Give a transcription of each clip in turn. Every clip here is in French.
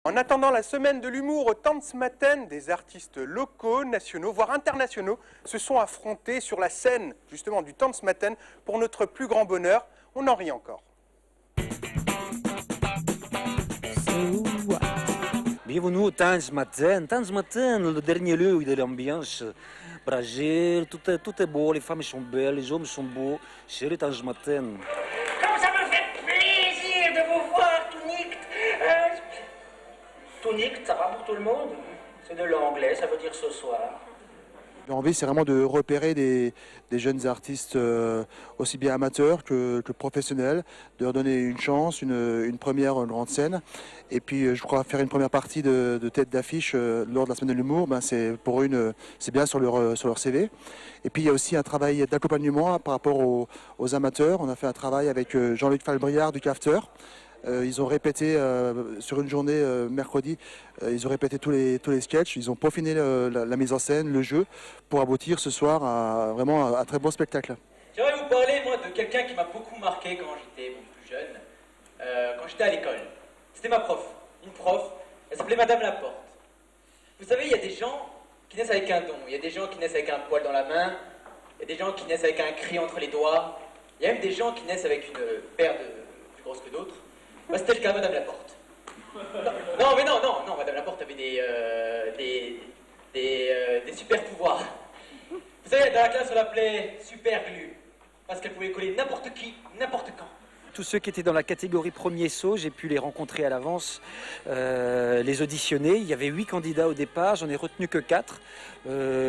En attendant la semaine de l'humour au Tanzmatten, des artistes locaux, nationaux, voire internationaux se sont affrontés sur la scène justement du Tanzmatten. Pour notre plus grand bonheur, on en rit encore. Bienvenue au Tanzmatten. Tanzmatten, le dernier lieu de l'ambiance. Bragère, tout est beau, les femmes sont belles, les hommes sont beaux. C'est le Tanzmatten. Comme ça me fait plaisir de vous voir, Tunicht. Tunicht, ça va pour tout le monde. C'est de l'anglais, ça veut dire ce soir. L'envie, c'est vraiment de repérer des jeunes artistes aussi bien amateurs que professionnels, de leur donner une chance, une première grande scène. Et puis, je crois faire une première partie de tête d'affiche lors de la semaine de l'humour, c'est pour c'est bien sur leur CV. Et puis, il y a aussi un travail d'accompagnement par rapport aux amateurs. On a fait un travail avec Jean-Luc Falbriard du CAFTER. Ils ont répété sur une journée mercredi, ils ont répété tous les sketchs, ils ont peaufiné la mise en scène, le jeu, pour aboutir ce soir à vraiment un très beau spectacle. J'aimerais vous parler, moi, de quelqu'un qui m'a beaucoup marqué quand j'étais plus jeune, quand j'étais à l'école. C'était ma prof, une prof, elle s'appelait Madame Laporte. Vous savez, il y a des gens qui naissent avec un don, il y a des gens qui naissent avec un poil dans la main, il y a des gens qui naissent avec un cri entre les doigts, il y a même des gens qui naissent avec une paire de plus grosse que d'autres. C'était le cas, Madame Laporte. Non, mais non, Madame Laporte avait des super pouvoirs. Vous savez, dans la classe, on l'appelait Super Glu, parce qu'elle pouvait coller n'importe qui, n'importe quand. Tous ceux qui étaient dans la catégorie premier saut, j'ai pu les rencontrer à l'avance, les auditionner. Il y avait 8 candidats au départ, j'en ai retenu que 4.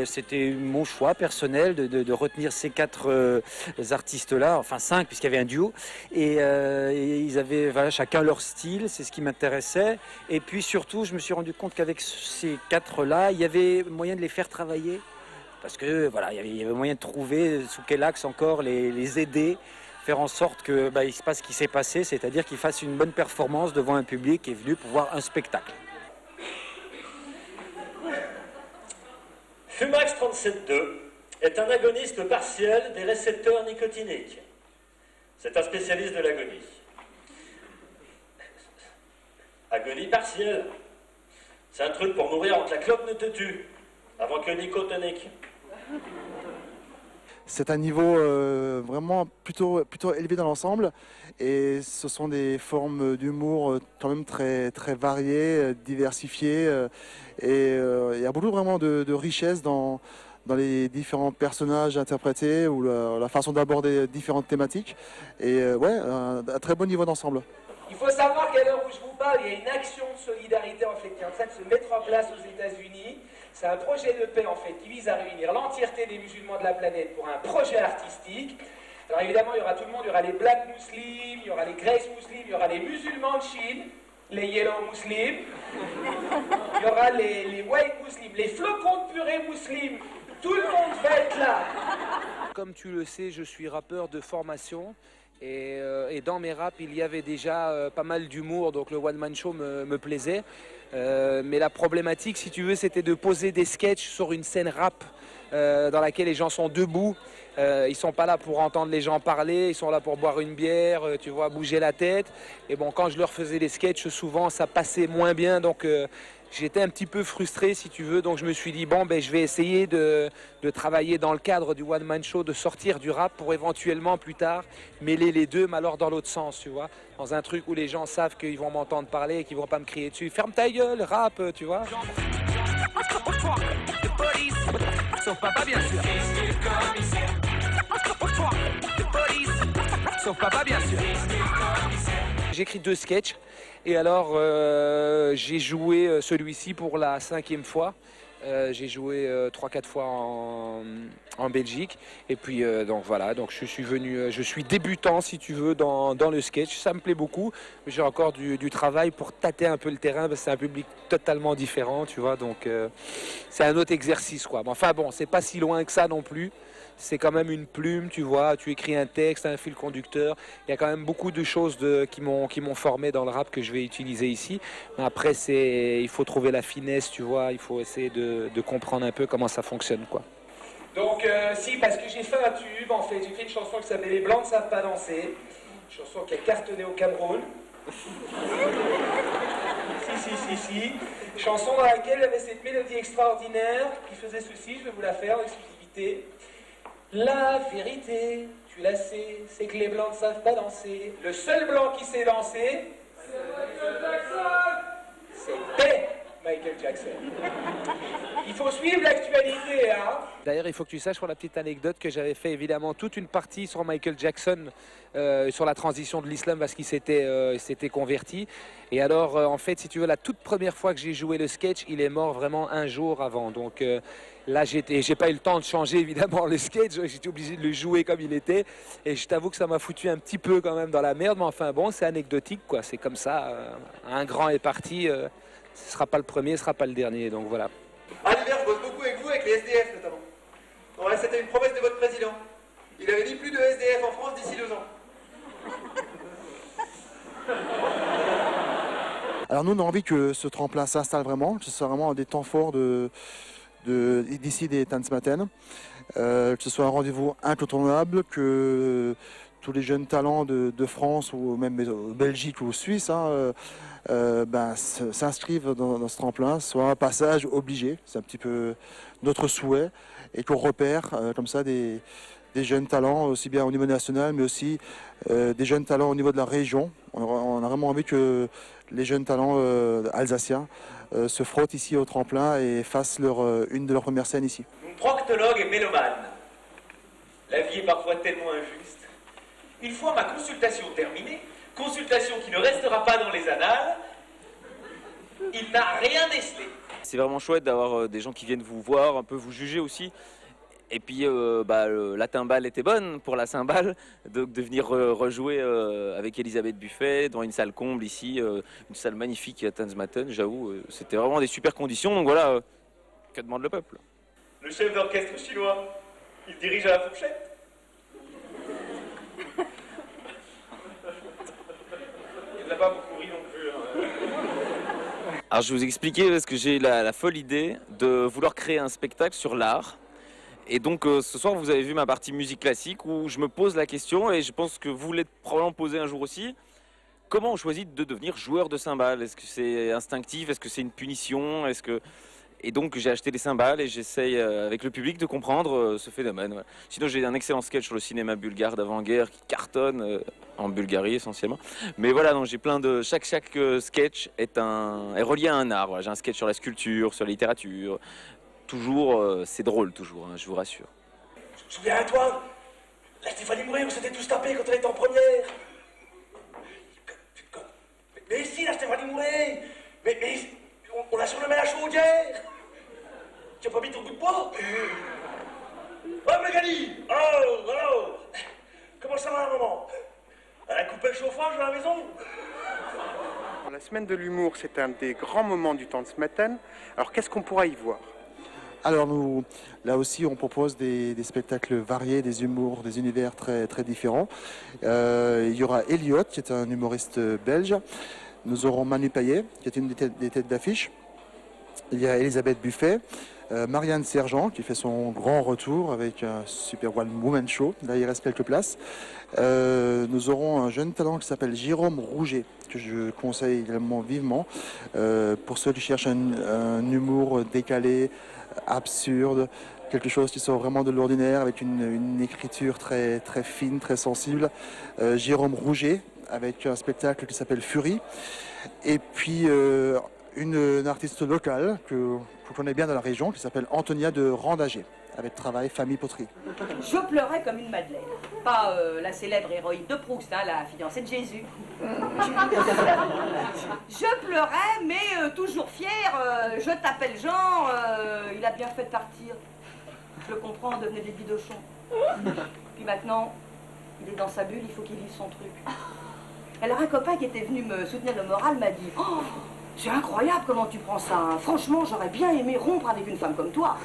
C'était mon choix personnel de retenir ces 4 artistes-là, enfin 5 puisqu'il y avait un duo. Et ils avaient chacun leur style, c'est ce qui m'intéressait. Et puis surtout, je me suis rendu compte qu'avec ces 4-là, il y avait moyen de les faire travailler. Parce que voilà, il y avait moyen de trouver sous quel axe encore les aider. Faire en sorte que il se passe ce qui s'est passé, c'est-à-dire qu'ils fassent une bonne performance devant un public qui est venu pour voir un spectacle. Fumax 37.2 est un agoniste partiel des récepteurs nicotiniques. C'est un spécialiste de l'agonie. Agonie partielle. C'est un truc pour mourir avant que la clope ne te tue, avant que Nico te nique. C'est un niveau vraiment plutôt élevé dans l'ensemble et ce sont des formes d'humour quand même très variées, diversifiées et il y a beaucoup vraiment de richesse dans les différents personnages interprétés ou la façon d'aborder différentes thématiques et un très bon niveau d'ensemble. Il faut savoir qu'à l'heure où je vous parle, il y a une action de solidarité en fait qui est en train de se mettre en place aux États-Unis. C'est un projet de paix en fait qui vise à réunir l'entièreté des musulmans de la planète pour un projet artistique. Alors évidemment, il y aura tout le monde, il y aura les Black Muslims, il y aura les Grace Muslims, il y aura les musulmans de Chine, les Yellow Muslims, il y aura les White Muslims, les flocons de purée Muslims. Tout le monde va être là. Comme tu le sais, je suis rappeur de formation. Et dans mes raps, il y avait déjà pas mal d'humour, donc le one-man show me plaisait. Mais la problématique, si tu veux, c'était de poser des sketchs sur une scène rap dans laquelle les gens sont debout. Ils sont pas là pour entendre les gens parler, ils sont là pour boire une bière, tu vois, bouger la tête. Et bon, quand je leur faisais des sketchs, souvent ça passait moins bien, donc j'étais un petit peu frustré, si tu veux. Donc je me suis dit, bon, je vais essayer de travailler dans le cadre du one-man show, de sortir du rap pour éventuellement plus tard mêler les deux, mais alors dans l'autre sens, tu vois. Dans un truc où les gens savent qu'ils vont m'entendre parler et qu'ils vont pas me crier dessus. Ferme ta gueule, rap, tu vois. Sauf papa, bien sûr. Sauf papa, bien sûr. J'écris 2 sketchs et alors j'ai joué celui-ci pour la 5e fois. J'ai joué 3-4 fois en Belgique et puis donc voilà, donc je suis venu, je suis débutant si tu veux dans le sketch, ça me plaît beaucoup, mais j'ai encore du travail pour tâter un peu le terrain parce que c'est un public totalement différent, tu vois, donc c'est un autre exercice quoi. Mais enfin bon, c'est pas si loin que ça non plus. C'est quand même une plume, tu vois, tu écris un texte, un fil conducteur. Il y a quand même beaucoup de choses qui m'ont formé dans le rap que je vais utiliser ici. Mais après, il faut trouver la finesse, tu vois, il faut essayer de comprendre un peu comment ça fonctionne, quoi. Donc si, parce que j'ai fait un tube, en fait, j'ai fait une chanson qui s'appelle Les Blancs ne savent pas danser, une chanson qui a cartonné au Cameroun. Si. Chanson dans laquelle il y avait cette mélodie extraordinaire qui faisait ceci, je vais vous la faire en exclusivité. La vérité, tu la sais, c'est que les blancs ne savent pas danser. Le seul blanc qui sait danser, c'était Michael Jackson. Il faut suivre l'actualité, hein. D'ailleurs, il faut que tu saches pour la petite anecdote que j'avais fait évidemment toute une partie sur Michael Jackson, sur la transition de l'islam parce qu'il s'était converti. Et alors, en fait, si tu veux, la toute première fois que j'ai joué le sketch, il est mort vraiment un jour avant. Donc là, j'ai pas eu le temps de changer évidemment le sketch. J'étais obligé de le jouer comme il était. Et je t'avoue que ça m'a foutu un petit peu quand même dans la merde. Mais enfin bon, c'est anecdotique, quoi. C'est comme ça. Un grand est parti. Ce ne sera pas le premier, ce ne sera pas le dernier. Donc voilà. À l'hiver, je bosse beaucoup avec vous, avec les SDF notamment. Voilà, c'était une promesse de votre président. Il avait dit plus de SDF en France d'ici 2 ans. Alors nous, on a envie que ce tremplin s'installe vraiment, que ce soit vraiment des temps forts d'ici des Tanzmatten, que ce soit un rendez-vous incontournable, que tous les jeunes talents de France ou même Belgique ou Suisse s'inscrivent dans ce tremplin, soit un passage obligé, c'est un petit peu notre souhait, et qu'on repère comme ça des jeunes talents, aussi bien au niveau national, mais aussi des jeunes talents au niveau de la région. On a vraiment envie que les jeunes talents alsaciens se frottent ici au tremplin et fassent une de leurs premières scènes ici. Proctologue et mélomane. La vie est parfois tellement injuste. Une fois ma consultation terminée, consultation qui ne restera pas dans les annales, il n'a rien décelé. C'est vraiment chouette d'avoir des gens qui viennent vous voir, un peu vous juger aussi. Et puis la timbale était bonne pour la cymbale, donc de venir rejouer avec Elisabeth Buffet dans une salle comble ici, une salle magnifique à Tanzmatten, j'avoue, c'était vraiment des super conditions, donc voilà, que demande le peuple. Le chef d'orchestre chinois, il dirige à la fourchette. Il n'a pas beaucoup ri non plus. Alors je vais vous expliquer parce que j'ai la folle idée de vouloir créer un spectacle sur l'art. Et donc ce soir vous avez vu ma partie musique classique où je me pose la question, et je pense que vous l'êtes probablement posé un jour aussi, comment on choisit de devenir joueur de cymbales? Est-ce que c'est instinctif? Est-ce que c'est une punition? Et donc j'ai acheté des cymbales et j'essaye avec le public de comprendre ce phénomène. Ouais. Sinon j'ai un excellent sketch sur le cinéma bulgare d'avant-guerre qui cartonne en Bulgarie essentiellement. Mais voilà, donc j'ai plein de... Chaque sketch est relié à un art. Voilà. J'ai un sketch sur la sculpture, sur la littérature. Toujours, c'est drôle toujours, hein, je vous rassure. Souviens-toi, la Stéphanie Mouret, on s'était tous tapés quand on était en première. Mais si, la Stéphanie Mouret, mais on l'a surnommée la chaudière. Tu as pas mis ton coup de poing? Oh, Magali! Oh! Comment ça va, maman? Elle a coupé le chauffage à la maison? La semaine de l'humour, c'est un des grands moments du Tanzmatten. Alors, qu'est-ce qu'on pourra y voir? Alors nous, là aussi, on propose des spectacles variés, des humours, des univers très, très différents. Il y aura Elliot, qui est un humoriste belge. Nous aurons Manu Payet, qui est une des têtes d'affiche. Il y a Elisabeth Buffet, Marianne Sergent, qui fait son grand retour avec un Super One Woman Show. Là, il reste quelques places. Nous aurons un jeune talent qui s'appelle Jérôme Rouget, que je conseille également vivement. Pour ceux qui cherchent un humour décalé, absurde, quelque chose qui sort vraiment de l'ordinaire, avec une écriture très, très fine, très sensible. Jérôme Rouget, avec un spectacle qui s'appelle Fury. Et puis une artiste locale que connaît bien dans la région, qui s'appelle Antonia de Randagé, avec Travail, Famille, Poterie. Je pleurais comme une madeleine. Pas la célèbre héroïne de Proust, hein, la fiancée de Jésus. Je pleurais, mais toujours fière. Je t'appelle Jean, il a bien fait de partir. Je le comprends, on devenait des bidochons. Puis maintenant, il est dans sa bulle, il faut qu'il lise son truc. Alors un copain qui était venu me soutenir le moral m'a dit: oh, c'est incroyable comment tu prends ça. Hein. Franchement, j'aurais bien aimé rompre avec une femme comme toi.